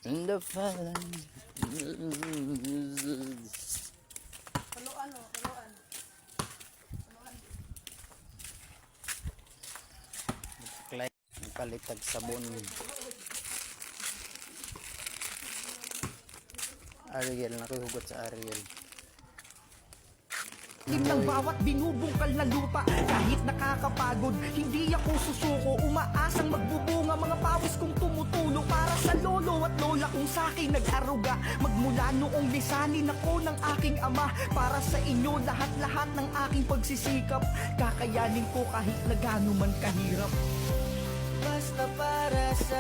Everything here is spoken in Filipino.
In the fallen. Haluan o, haluan. Palitag sabon. Ariel, nakihugot sa Ariel. Ng bawat binubungkal na lupa. Kahit nakakapagod, hindi ako susuko. Umaasang magbubunga mga pawis kong tumutulo para sa lolo at lola kung sa'kin nag-aruga. Magmula noong lisanin ako ng aking ama. Para sa inyo lahat-lahat ng aking pagsisikap. Kakayanin ko kahit na gaano man kahirap. Basta para sa